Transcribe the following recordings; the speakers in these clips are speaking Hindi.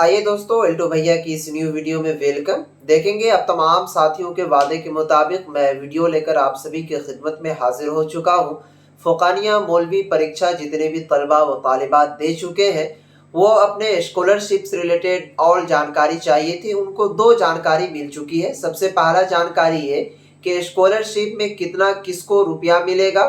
आइए दोस्तों, एल्टो भैया की इस न्यू वीडियो में वेलकम। देखेंगे अब तमाम साथियों के वादे के मुताबिक मैं वीडियो लेकर आप सभी की खिदमत में हाजिर हो चुका हूँ। फ़ौक़ानिया मौलवी परीक्षा जितने भी तलबा व तालिबात दे चुके हैं, वो अपने स्कॉलरशिप से रिलेटेड और जानकारी चाहिए थी, उनको दो जानकारी मिल चुकी है। सबसे पहला जानकारी ये कि स्कॉलरशिप में कितना किसको रुपया मिलेगा।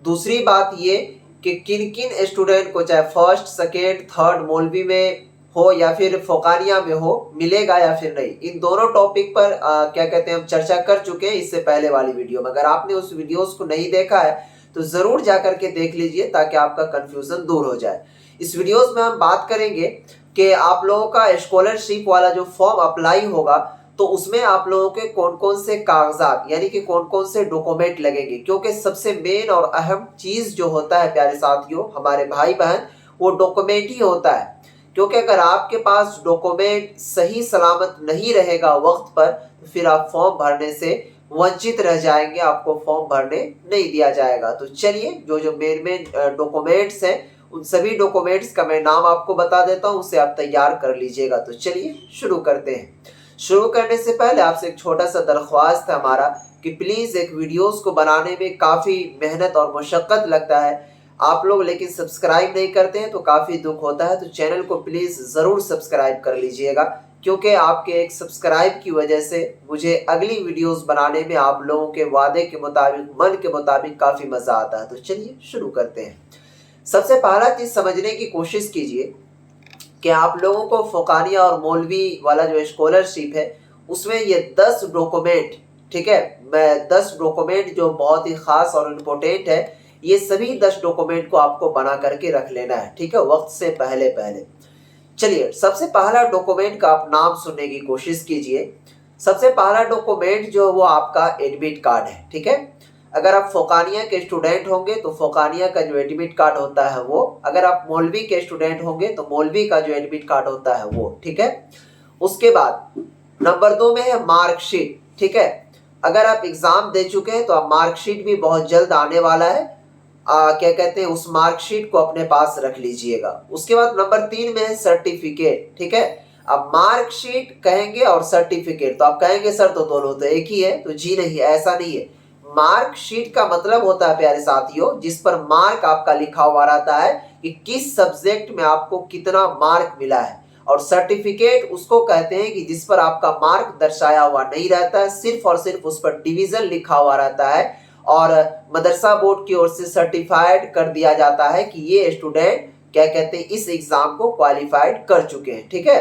दूसरी बात ये कि किन किन स्टूडेंट को, चाहे फर्स्ट सेकेंड थर्ड मौलवी में हो या फिर फ़ौक़ानिया में हो, मिलेगा या फिर नहीं। इन दोनों टॉपिक पर क्या कहते हैं, हम चर्चा कर चुके हैं इससे पहले वाली वीडियो में। अगर आपने उस वीडियोस को नहीं देखा है तो ज़रूर जा कर के देख लीजिए ताकि आपका कन्फ्यूज़न दूर हो जाए। इस वीडियोस में हम बात करेंगे कि आप लोगों का स्कॉलरशिप वाला जो फॉर्म अप्लाई होगा तो उसमें आप लोगों के कौन-कौन से कागज़ात यानी कि कौन-कौन से डॉक्यूमेंट लगेंगे, क्योंकि सबसे मेन और अहम चीज़ जो होता है प्यारे साथियों, हमारे भाई-बहन, वो डॉक्यूमेंट ही होता है। क्योंकि अगर आपके पास डॉक्यूमेंट सही सलामत नहीं रहेगा वक्त पर, तो फिर आप फॉर्म भरने से वंचित रह जाएंगे, आपको फॉर्म भरने नहीं दिया जाएगा। तो चलिए, जो जो मेन मेन डॉक्यूमेंट्स हैं, उन सभी डॉक्यूमेंट्स का मैं नाम आपको बता देता हूँ, उसे आप तैयार कर लीजिएगा। तो चलिए शुरू करते हैं। शुरू करने से पहले आपसे एक छोटा सा दरख्वास्त है हमारा कि प्लीज़, एक वीडियोस को बनाने में काफ़ी मेहनत और मशक्क़त लगता है आप लोग, लेकिन सब्सक्राइब नहीं करते हैं तो काफ़ी दुख होता है। तो चैनल को प्लीज़ ज़रूर सब्सक्राइब कर लीजिएगा, क्योंकि आपके एक सब्सक्राइब की वजह से मुझे अगली वीडियोस बनाने में आप लोगों के वादे के मुताबिक, मन के मुताबिक काफ़ी मज़ा आता है। तो चलिए शुरू करते हैं। सबसे पहला चीज़ समझने की कोशिश कीजिए कि आप लोगों को फ़ौक़ानिया और मौलवी वाला जो स्कॉलरशिप है, उसमें ये 10 डॉक्यूमेंट, ठीक है, मैं 10 डॉक्यूमेंट जो बहुत ही ख़ास और इम्पोर्टेंट है, ये सभी 10 डॉक्यूमेंट को आपको बना करके रख लेना है, ठीक है, वक्त से पहले पहले। चलिए, सबसे पहला डॉक्यूमेंट का आप नाम सुनने की कोशिश कीजिए। सबसे पहला डॉक्यूमेंट जो है वो आपका एडमिट कार्ड है, ठीक है। अगर आप फ़ौक़ानिया के स्टूडेंट होंगे तो फ़ौक़ानिया का जो एडमिट कार्ड होता है वो, अगर आप मौलवी के स्टूडेंट होंगे तो मौलवी का जो एडमिट कार्ड होता है वो, ठीक है। उसके बाद नंबर 2 में है मार्कशीट, ठीक है। अगर आप एग्ज़ाम दे चुके हैं तो आप मार्कशीट भी बहुत जल्द आने वाला है, क्या कहते हैं, उस मार्कशीट को अपने पास रख लीजिएगा। उसके बाद नंबर 3 में है सर्टिफिकेट, ठीक है। अब मार्कशीट कहेंगे और सर्टिफिकेट, तो आप कहेंगे सर तो दोनों तो एक ही है, तो जी नहीं, ऐसा नहीं है। मार्कशीट का मतलब होता है प्यारे साथियों, जिस पर मार्क आपका लिखा हुआ रहता है कि किस सब्जेक्ट में आपको कितना मार्क मिला है। और सर्टिफिकेट उसको कहते हैं कि जिस पर आपका मार्क दर्शाया हुआ नहीं रहता है, सिर्फ और सिर्फ उस पर डिवीज़न लिखा हुआ रहता है और मदरसा बोर्ड की ओर से सर्टिफाइड कर दिया जाता है कि ये स्टूडेंट, क्या कहते हैं, इस एग्ज़ाम को क्वालिफाइड कर चुके हैं, ठीक है।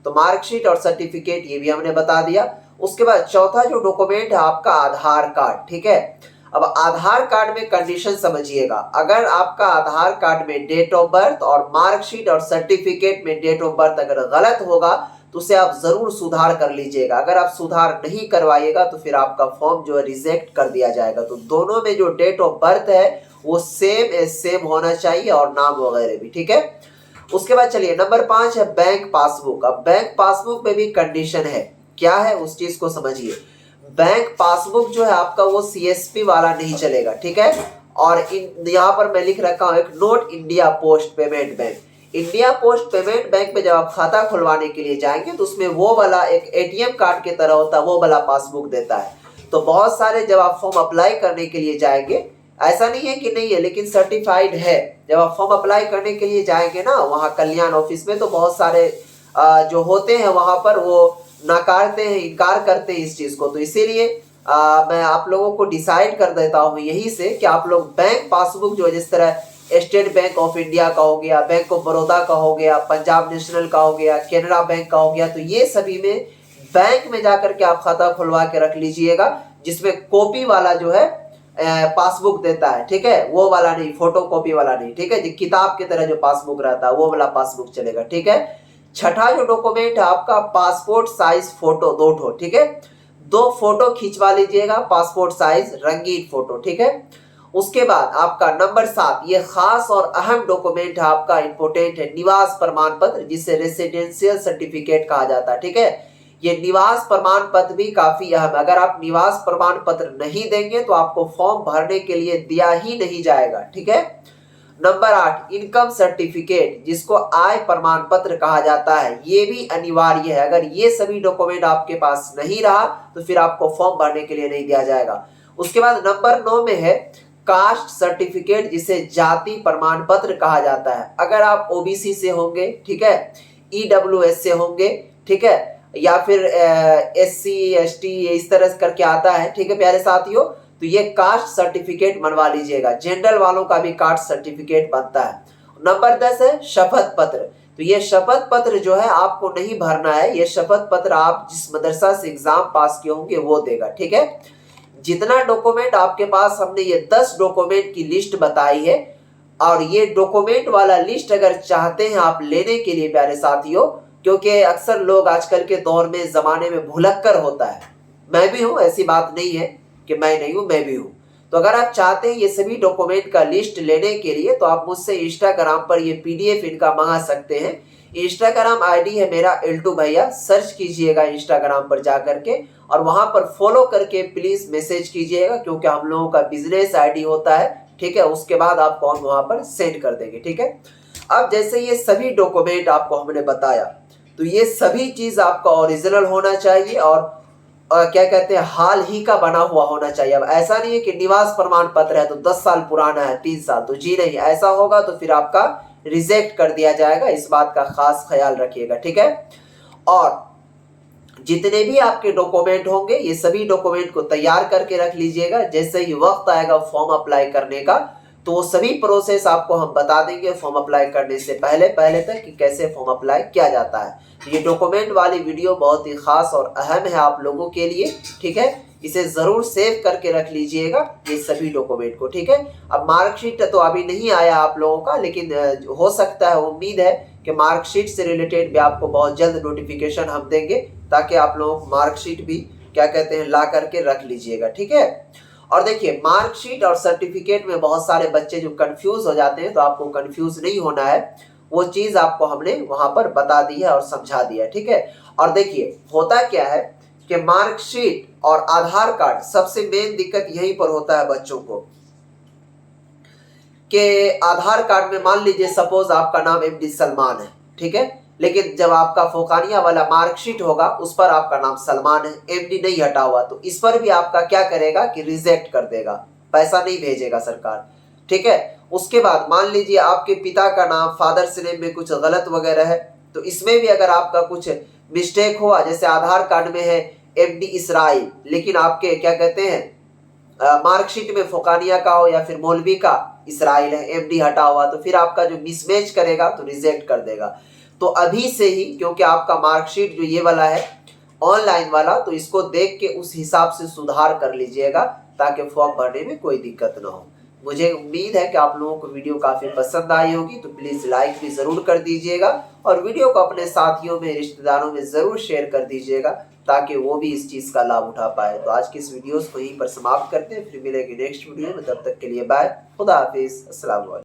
तो मार्कशीट और सर्टिफिकेट ये भी हमने बता दिया। उसके बाद चौथा जो डॉक्यूमेंट है आपका आधार कार्ड, ठीक है। अब आधार कार्ड में कंडीशन समझिएगा। अगर आपका आधार कार्ड में डेट ऑफ बर्थ और मार्कशीट और सर्टिफिकेट में डेट ऑफ बर्थ अगर गलत होगा तो उसे आप ज़रूर सुधार कर लीजिएगा। अगर आप सुधार नहीं करवाइएगा तो फिर आपका फॉर्म जो है रिजेक्ट कर दिया जाएगा। तो दोनों में जो डेट ऑफ बर्थ है वो सेम सेम होना चाहिए और नाम वगैरह भी, ठीक है। उसके बाद चलिए, नंबर 5 है बैंक पासबुक। अब बैंक पासबुक में भी कंडीशन है, क्या है उस चीज़ को समझिए। बैंक पासबुक जो है आपका वो CSP वाला नहीं चलेगा, ठीक है। और यहाँ पर मैं लिख रखा हूँ एक note, India post payment bank. India post payment bank में जब आप खाता खुलवाने के लिए जाएंगे तो उसमें वो वाला एक ATM कार्ड की तरह होता है, वो वाला पासबुक देता है। तो बहुत सारे जब आप फॉर्म अप्लाई करने के लिए जाएंगे, ऐसा नहीं है कि नहीं है, लेकिन सर्टिफाइड है। जब आप फॉर्म अप्लाई करने के लिए जाएंगे ना वहाँ कल्याण ऑफिस में, तो बहुत सारे जो होते हैं वहाँ पर वो नकारते हैं, इनकार करते हैं इस चीज़ को। तो इसीलिए मैं आप लोगों को डिसाइड कर देता हूँ यही से कि आप लोग बैंक पासबुक जो है, जिस तरह स्टेट बैंक ऑफ इंडिया का हो गया, बैंक ऑफ बड़ौदा का हो गया, पंजाब नेशनल का हो गया, केनरा बैंक का हो गया, तो ये सभी में बैंक में जाकर के आप खाता खुलवा के रख लीजिएगा, जिसमें कॉपी वाला जो है पासबुक देता है, ठीक है, वो वाला नहीं, फोटो कॉपी वाला नहीं, ठीक है। जो किताब की तरह जो पासबुक रहता है वो वाला पासबुक चलेगा, ठीक है। छठा जो डॉक्यूमेंट है आपका पासपोर्ट साइज फोटो, 2 ठो, ठीक है। 2 फोटो खिंचवा लीजिएगा, पासपोर्ट साइज रंगीन फोटो, ठीक है। उसके बाद आपका नंबर 7, ये खास और अहम डॉक्यूमेंट है आपका, इंपोर्टेंट है, निवास प्रमाण पत्र, जिसे रेसिडेंशियल सर्टिफिकेट कहा जाता है, ठीक है। ये निवास प्रमाण पत्र भी काफी अहम है। अगर आप निवास प्रमाण पत्र नहीं देंगे तो आपको फॉर्म भरने के लिए दिया ही नहीं जाएगा, ठीक है। नंबर 8 इनकम सर्टिफिकेट, जिसको आय प्रमाण पत्र कहा जाता है, ये भी अनिवार्य है। अगर ये सभी डॉक्यूमेंट आपके पास नहीं रहा तो फिर आपको फॉर्म भरने के लिए नहीं दिया जाएगा। उसके बाद नंबर 9 में है कास्ट सर्टिफिकेट, जिसे जाति प्रमाण पत्र कहा जाता है। अगर आप ओबीसी से होंगे, ठीक है, ईडब्ल्यूएस से होंगे, ठीक है, या फिर एससी एसटी इस तरह करके आता है, ठीक है प्यारे साथियों, तो ये कास्ट सर्टिफिकेट बनवा लीजिएगा। जनरल वालों का भी कास्ट सर्टिफिकेट बनता है। नंबर 10 है शपथ पत्र। तो ये शपथ पत्र जो है आपको नहीं भरना है, ये शपथ पत्र आप जिस मदरसा से एग्जाम पास किए होंगे वो देगा, ठीक है। जितना डॉक्यूमेंट आपके पास, हमने ये 10 डॉक्यूमेंट की लिस्ट बताई है, और ये डॉक्यूमेंट वाला लिस्ट अगर चाहते हैं आप लेने के लिए प्यारे साथियों, क्योंकि अक्सर लोग आजकल के दौर में जमाने में भुलक्कर होता है, मैं भी हूं, ऐसी बात नहीं है कि मैं नहीं हूं, मैं भी हूं। तो अगर आप चाहते हैं ये सभी डॉक्यूमेंट का लिस्ट लेने के लिए, तो आप मुझसे इंस्टाग्राम पर ये पीडीएफ इनका मंगा सकते हैं। इंस्टाग्राम आईडी है मेरा एल्टू भैया, सर्च कीजिएगा इंस्टाग्राम पर जाकर के, और वहां पर फॉलो करके प्लीज मैसेज कीजिएगा, क्योंकि हम लोगों का बिजनेस आईडी होता है, ठीक है। उसके बाद आपको हम वहां पर सेंड कर देंगे, ठीक है। अब जैसे ये सभी डॉक्यूमेंट आपको हमने बताया, तो ये सभी चीज आपका ओरिजिनल होना चाहिए, और क्या कहते हैं, हाल ही का बना हुआ होना चाहिए। अब ऐसा नहीं है कि निवास प्रमाण पत्र है तो 10 साल पुराना है, 3 साल, तो जी नहीं, ऐसा होगा तो फिर आपका रिजेक्ट कर दिया जाएगा। इस बात का खास ख्याल रखिएगा, ठीक है। और जितने भी आपके डॉक्यूमेंट होंगे, ये सभी डॉक्यूमेंट को तैयार करके रख लीजिएगा। जैसे ही वक्त आएगा फॉर्म अप्लाई करने का, तो वो सभी प्रोसेस आपको हम बता देंगे फॉर्म अप्लाई करने से पहले तक कि कैसे फॉर्म अप्लाई किया जाता है। ये डॉक्यूमेंट वाली वीडियो बहुत ही खास और अहम है आप लोगों के लिए, ठीक है। इसे जरूर सेव करके रख लीजिएगा ये सभी डॉक्यूमेंट को, ठीक है। अब मार्कशीट तो अभी नहीं आया आप लोगों का, लेकिन हो सकता है, उम्मीद है कि मार्कशीट से रिलेटेड भी आपको बहुत जल्द नोटिफिकेशन हम देंगे, ताकि आप लोगों को मार्कशीट भी क्या कहते हैं ला करके रख लीजिएगा, ठीक है। और देखिए, मार्कशीट और सर्टिफिकेट में बहुत सारे बच्चे जो कंफ्यूज हो जाते हैं, तो आपको कंफ्यूज नहीं होना है, वो चीज आपको हमने वहां पर बता दी है और समझा दिया, ठीक है। और देखिए होता क्या है कि मार्कशीट और आधार कार्ड, सबसे मेन दिक्कत यहीं पर होता है बच्चों को, कि आधार कार्ड में मान लीजिए सपोज आपका नाम एमडी सलमान है, ठीक है, लेकिन जब आपका फोकानिया वाला मार्कशीट होगा उस पर आपका नाम सलमान है, एमडी नहीं हटा हुआ, तो इस पर भी आपका क्या करेगा कि रिजेक्ट कर देगा, पैसा नहीं भेजेगा सरकार, ठीक है। उसके बाद मान लीजिए आपके पिता का नाम फादर्स नेम में कुछ गलत वगैरह है, तो इसमें भी अगर आपका कुछ मिस्टेक हुआ, जैसे आधार कार्ड में है एमडी इसराइल, लेकिन आपके क्या कहते हैं मार्कशीट में फोकानिया का हो या फिर मौलवी का इसराइल है, एमडी हटा हुआ, तो फिर आपका जो मिसमैच करेगा तो रिजेक्ट कर देगा। तो अभी से ही, क्योंकि आपका मार्कशीट जो ये वाला है ऑनलाइन वाला, तो इसको देख के उस हिसाब से सुधार कर लीजिएगा, ताकि फॉर्म भरने में कोई दिक्कत ना हो। मुझे उम्मीद है कि आप लोगों को वीडियो काफी पसंद आई होगी, तो प्लीज लाइक भी जरूर कर दीजिएगा, और वीडियो को अपने साथियों में, रिश्तेदारों में जरूर शेयर कर दीजिएगा, ताकि वो भी इस चीज का लाभ उठा पाए। तो आज की इस वीडियो को यहीं पर समाप्त करते हैं, फिर मिलेंगे नेक्स्ट वीडियो में, तब तक के लिए बाय, खुदा हाफिज, अस्सलाम वालेकुम।